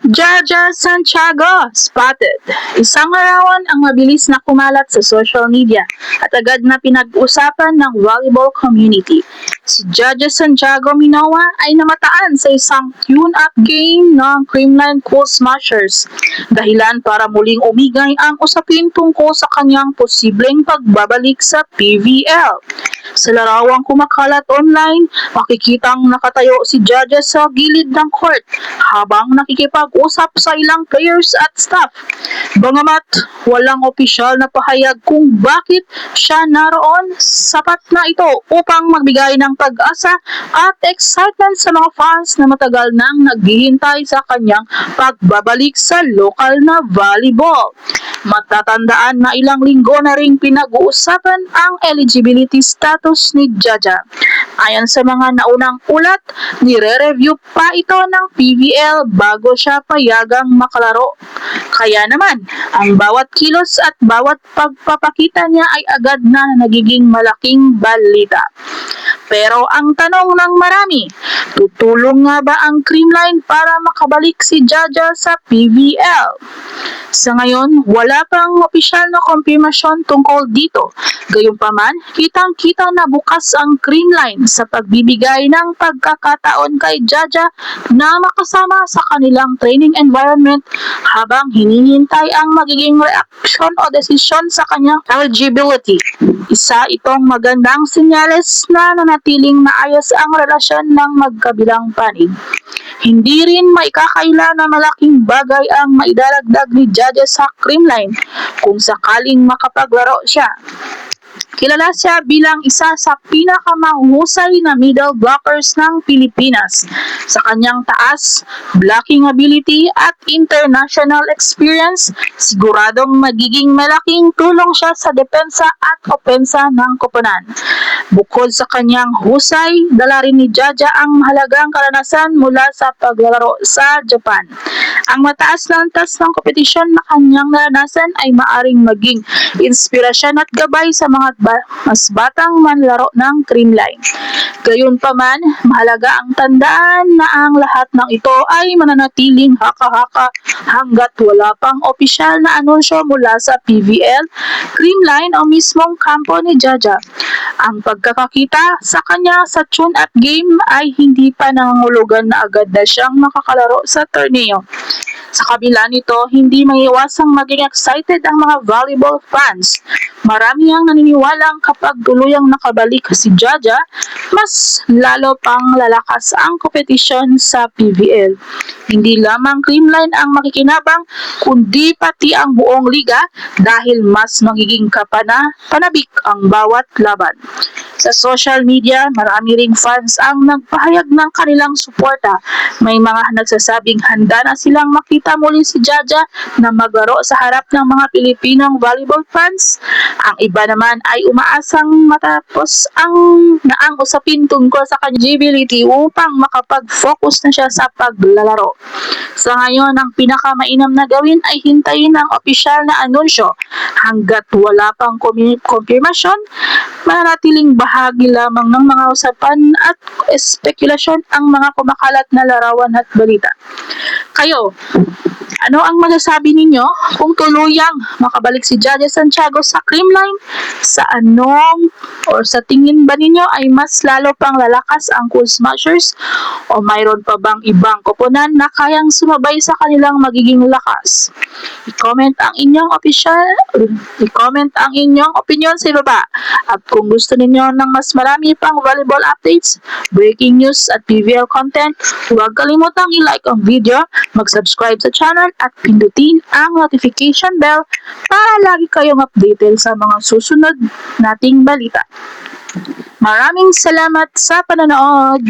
Jaja Santiago spotted. Isang larawan ang mabilis na kumalat sa social media at agad na pinag-usapan ng volleyball community. Si Jaja Santiago Minoa ay namataan sa isang tune-up game ng Creamline Cool Smashers, dahilan para muling umigay ang usapin tungkol sa kanyang posibleng pagbabalik sa PVL. Sa larawang kumakalat online, makikitang nakatayo si Jaja sa gilid ng court habang nakikipag-usap sa ilang players at staff. Bagamat walang opisyal na pahayag kung bakit siya naroon, sapat na ito upang magbigay ng pag-asa at excitement sa mga fans na matagal nang naghihintay sa kanyang pagbabalik sa lokal na volleyball. Matatandaan na ilang linggo na ring pinag-uusapan ang eligibility status ni Jaja. Ayon sa mga naunang ulat, nire-review pa ito ng PVL bago siya payagang makalaro. Kaya naman, ang bawat kilos at bawat pagpapakita niya ay agad na nagiging malaking balita. Pero ang tanong ng marami, tutulong nga ba ang Creamline para makabalik si Jaja sa PVL? Sa ngayon, wala pang opisyal na kumpirmasyon tungkol dito. Gayunpaman, kitang-kita na bukas ang Creamline sa pagbibigay ng pagkakataon kay Jaja na makasama sa kanilang training environment habang hinihintay ang magiging reaksyon o desisyon sa kanyang eligibility. Isa itong magandang senyales na nanatiling maayos ang relasyon ng magkabilang panig. Hindi rin maikakaila na malaking bagay ang maidaragdag ni Jaja sa Creamline kung sakaling makapaglaro siya. Kilala siya bilang isa sa pinakamahusay na middle blockers ng Pilipinas sa kanyang taas, blocking ability at international experience. Siguradong magiging malaking tulong siya sa depensa at opensa ng koponan. Bukod sa kanyang husay, dala rin ni Jaja ang mahalagang karanasan mula sa paglalaro sa Japan. Ang mataas na antas ng kompetisyon na kanyang naranasan ay maaring maging inspirasyon at gabay sa mga mas batang manlaro ng Creamline. Gayunpaman, mahalaga ang tandaan na ang lahat ng ito ay mananatiling haka-haka hanggat wala pang opisyal na anunsyo mula sa PVL, Creamline o mismong kampo ni Jaja. Ang pagkakakita sa kanya sa tune-up game ay hindi pa nangangulugan na agad na siyang makakalaro sa torneo. Sa kabila nito, hindi maiiwasang maging excited ang mga volleyball fans. Marami ang naniniwalang kapag tuluyang nakabalik si Jaja, mas lalo pang lalakas ang kompetisyon sa PVL. Hindi lamang Creamline ang makikinabang, kundi pati ang buong liga dahil mas magiging panabik ang bawat laban. Sa social media, marami ring fans ang nagpahayag ng kanilang suporta. May mga nagsasabing handa na silang makita muli si Jaja na maglaro sa harap ng mga Pilipinong volleyball fans. Ang iba naman ay umaasang matapos ang usapin tungkol sa kanyang eligibility upang makapag-focus na siya sa paglalaro. Sa ngayon, ang pinakamainam na gawin ay hintayin ang opisyal na anunsyo. Hanggat wala pang konfirmasyon, mananatiling bahagi lamang ng mga usapan at espekulasyon ang mga kumakalat na larawan at balita. Kayo, ano ang masasabi ninyo kung tuluyang makabalik si Jaja Santiago sa Creamline? Sa tingin ba ninyo ay mas lalo pang lalakas ang Cool Smashers o mayroon pa bang ibang koponan na kayang sumabay sa kanilang magiging lakas? I-comment ang inyong opinion sa ibaba. At kung gusto ninyo ng mas marami pang volleyball updates, breaking news at PVL content, huwag kalimutang i-like ang video, mag-subscribe sa channel at pindutin ang notification bell para lagi kayong updated sa mga susunod nating balita. Maraming salamat sa panonood!